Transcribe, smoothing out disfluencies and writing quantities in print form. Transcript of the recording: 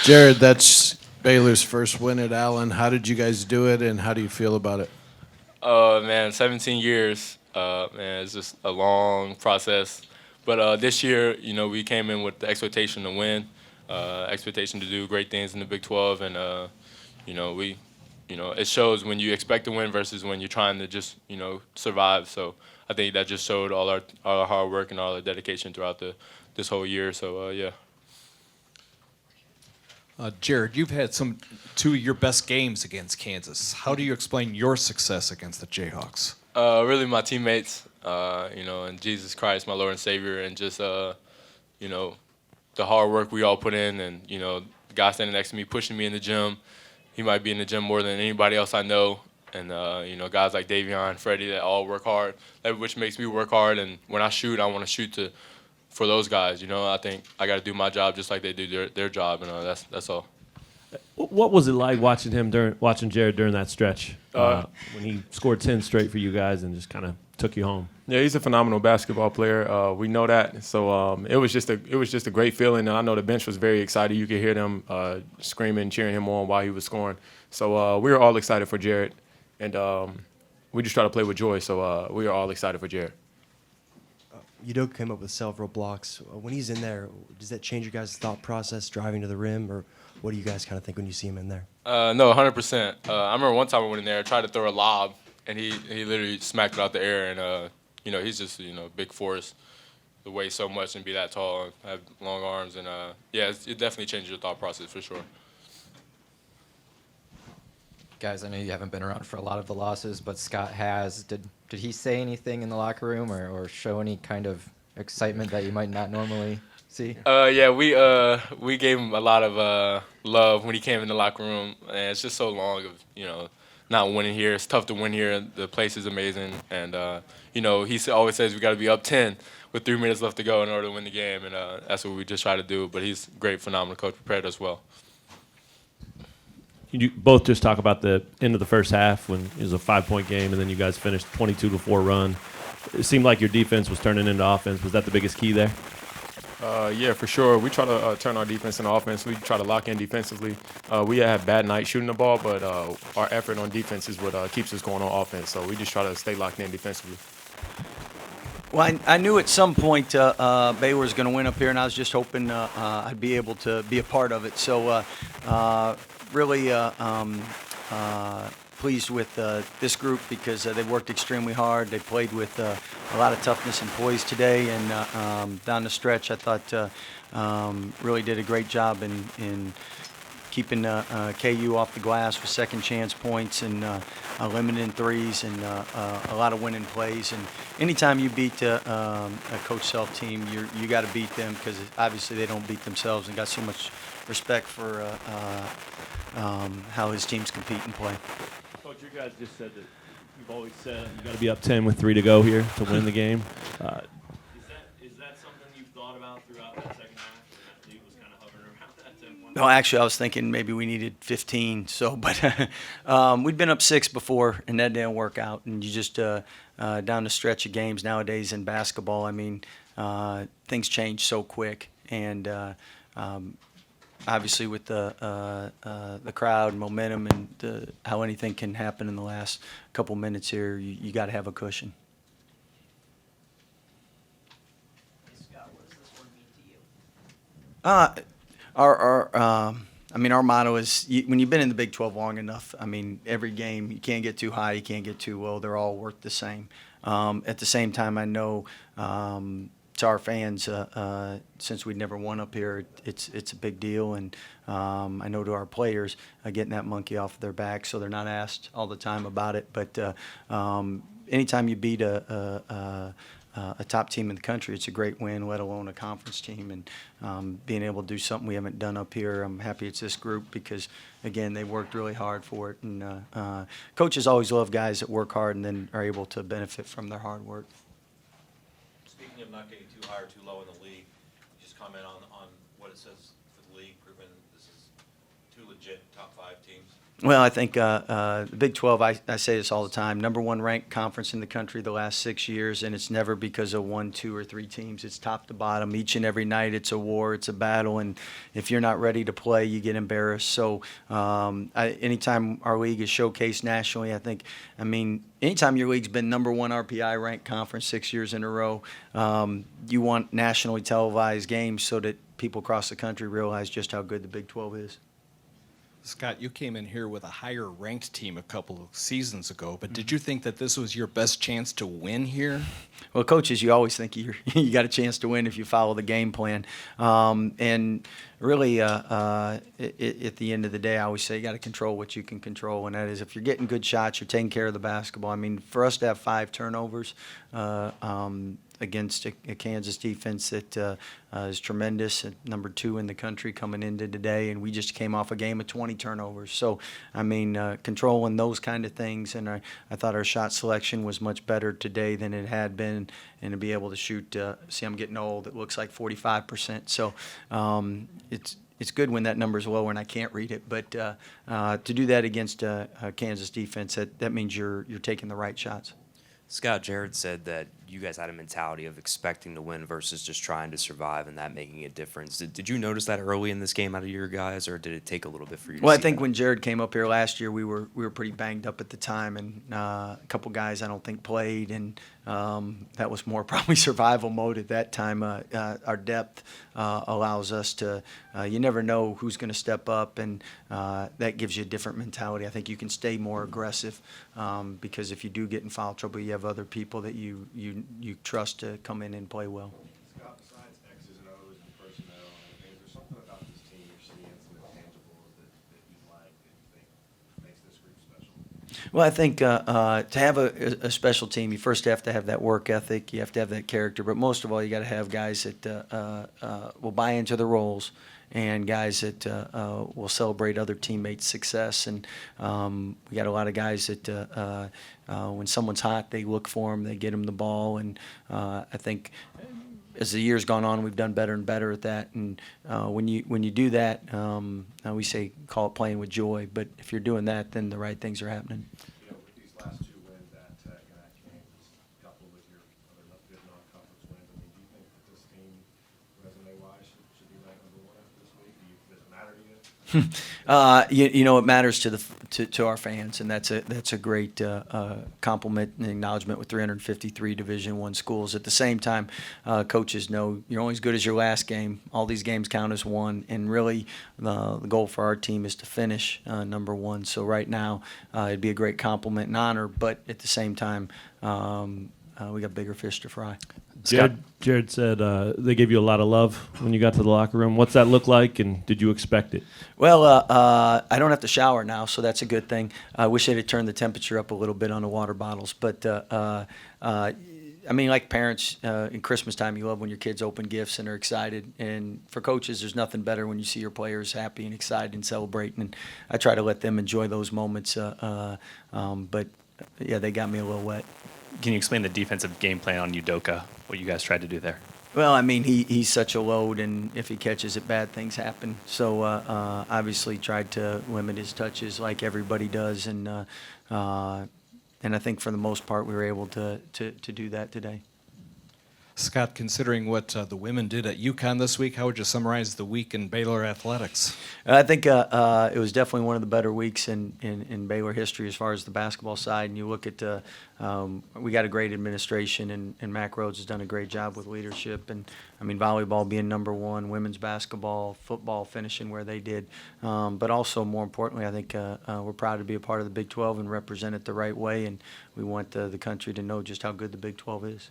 Jared, that's Baylor's first win at Allen. How did you guys do it, and how do you feel about it? Man, 17 years. Man, it's just a long process. But this year, we came in with the expectation to win, expectation to do great things in the Big 12, and we, it shows when you expect to win versus when you're trying to just, survive. So I think that just showed all our hard work and all our dedication throughout this whole year. So yeah. Jared, you've had two of your best games against Kansas. How do you explain your success against the Jayhawks? Really, my teammates, and Jesus Christ, my Lord and Savior, and just, the hard work we all put in, and the guy standing next to me, pushing me in the gym. He might be in the gym more than anybody else I know, and guys like Davion, Freddie, that all work hard, which makes me work hard. And when I shoot, I want to shoot for those guys. I think I got to do my job just like they do their job, and that's all. What was it like watching Jared during that stretch when he scored 10 straight for you guys and just kind of took you home? Yeah, he's a phenomenal basketball player. We know that. So it was just a great feeling, and I know the bench was very excited. You could hear them screaming, cheering him on while he was scoring. So we were all excited for Jared, and we just try to play with joy. So we are all excited for Jared. Udoka came up with several blocks. When he's in there, does that change your guys' thought process driving to the rim, or what do you guys kind of think when you see him in there? No, 100%. I remember one time I went in there, I tried to throw a lob, and he literally smacked it out the air. And he's just big force, to weigh so much and be that tall and have long arms. And yeah, it definitely changes your thought process for sure. Guys, I know you haven't been around for a lot of the losses, but Scott has. Did he say anything in the locker room or show any kind of excitement that you might not normally see? Yeah, we gave him a lot of love when he came in the locker room, and it's just so long of not winning here. It's tough to win here. The place is amazing, and he always says we got to be up 10 with 3 minutes left to go in order to win the game, and that's what we just try to do. But he's a great, phenomenal coach, prepared us well. You both just talk about the end of the first half when it was a 5-point game, and then you guys finished 22-4 run. It seemed like your defense was turning into offense. Was that the biggest key there? Yeah, for sure. We try to turn our defense into offense. We try to lock in defensively. We have bad nights shooting the ball, but our effort on defense is what keeps us going on offense. So we just try to stay locked in defensively. Well, I knew at some point Baylor was going to win up here, and I was just hoping I'd be able to be a part of it. So really pleased with this group because they worked extremely hard. They played with a lot of toughness and poise today, and down the stretch I thought really did a great job in keeping KU off the glass with second chance points and limiting threes and a lot of winning plays. And anytime you beat a Coach Self team, you got to beat them because obviously they don't beat themselves, and got so much respect for how his teams compete and play. Coach, you guys just said that you've always said you got to be up 10 with 3 to go here to win the game. Is that something you've thought about throughout that second half? Or that lead was kind of hovering around that 10 point? No, actually, I was thinking maybe we needed 15. So, but we'd been up 6 before, and that didn't work out. And you just down the stretch of games nowadays in basketball, I mean, things change so quick, and obviously with the crowd, momentum, and how anything can happen in the last couple minutes here, you got to have a cushion. Scott, what does this one mean to you? I mean, our motto is when you've been in the Big 12 long enough, I mean, every game, you can't get too high, you can't get too low. They're all worth the same. At the same time, I know to our fans, since we'd never won up here, it's a big deal. And I know to our players, getting that monkey off their back so they're not asked all the time about it. But anytime you beat a top team in the country, it's a great win, let alone a conference team. And being able to do something we haven't done up here, I'm happy it's this group because, again, they worked really hard for it. And coaches always love guys that work hard and then are able to benefit from their hard work. Speaking of not getting too high or too low in the league, just comment on what it says for the league, proving this is 2 legit top 5 teams. Well, I think the Big 12, I say this all the time, #1 ranked conference in the country the last 6 years, and it's never because of 1, 2, or 3 teams. It's top to bottom. Each and every night it's a war, it's a battle, and if you're not ready to play, you get embarrassed. So anytime our league is showcased nationally, I mean, anytime your league's been #1 RPI ranked conference 6 years in a row, you want nationally televised games so that people across the country realize just how good the Big 12 is. Scott, you came in here with a higher ranked team a couple of seasons ago, but did you think that this was your best chance to win here? Well, coaches, you always think you got a chance to win if you follow the game plan. And really, at the end of the day, I always say you got to control what you can control, and that is if you're getting good shots, you're taking care of the basketball. I mean, for us to have 5 turnovers against a Kansas defense that is tremendous, at #2 in the country coming into today, and we just came off a game of 20 turnovers. So, I mean, controlling those kind of things, and I thought our shot selection was much better today than it had been, and to be able to shoot, see, I'm getting old, it looks like 45%. So it's good when that number's lower and I can't read it, but to do that against a Kansas defense, that means you're taking the right shots. Scott, Jared said that you guys had a mentality of expecting to win versus just trying to survive and that making a difference. Did you notice that early in this game out of your guys, or did it take a little bit for you to Well, I see think that? when Jared came up here last year, we were pretty banged up at the time, and a couple guys I don't think played, and that was more probably survival mode at that time. Our depth allows us to, you never know who's going to step up, and that gives you a different mentality. I think you can stay more aggressive because if you do get in foul trouble, you have other people that you trust to come in and play well. Scott, besides X's and O's and personnel, is there something about this team you're seeing, some intangibles that you like, that you think makes this group special? Well, I think to have a special team, you first have to have that work ethic. You have to have that character. But most of all, you got to have guys that will buy into the roles and guys that will celebrate other teammates' success. And we got a lot of guys that when someone's hot, they look for them, they get them the ball. And I think as the years gone on, we've done better and better at that. And when you do that, we say call it playing with joy. But if you're doing that, then the right things are happening. You know, with these last 2 wins at Tech and at Kansas, coupled with your other good non-conference wins, I mean, do you think that this team, resume-wise, should be ranked #1 after this week? Does it matter to you? You know, it matters to our fans, and that's a great compliment and acknowledgement with 353 Division I schools. At the same time, coaches know you're only as good as your last game. All these games count as one, and really the goal for our team is to finish #1. So right now, it'd be a great compliment and honor, but at the same time, we got bigger fish to fry. Jared said they gave you a lot of love when you got to the locker room. What's that look like, and did you expect it? Well, I don't have to shower now, so that's a good thing. I wish they'd have turned the temperature up a little bit on the water bottles. But, I mean, like parents, in Christmas time, you love when your kids open gifts and are excited. And for coaches, there's nothing better when you see your players happy and excited and celebrating. And I try to let them enjoy those moments. But, yeah, they got me a little wet. Can you explain the defensive game plan on Udoka, what you guys tried to do there? Well, I mean, he's such a load, and if he catches it, bad things happen. So obviously tried to limit his touches like everybody does, and I think for the most part we were able to do that today. Scott, considering what the women did at UConn this week, how would you summarize the week in Baylor athletics? I think it was definitely one of the better weeks in Baylor history as far as the basketball side. And you look at, we got a great administration, and Mac Rhodes has done a great job with leadership. And, I mean, volleyball being #1, women's basketball, football finishing where they did. But also, more importantly, I think we're proud to be a part of the Big 12 and represent it the right way. And we want the country to know just how good the Big 12 is.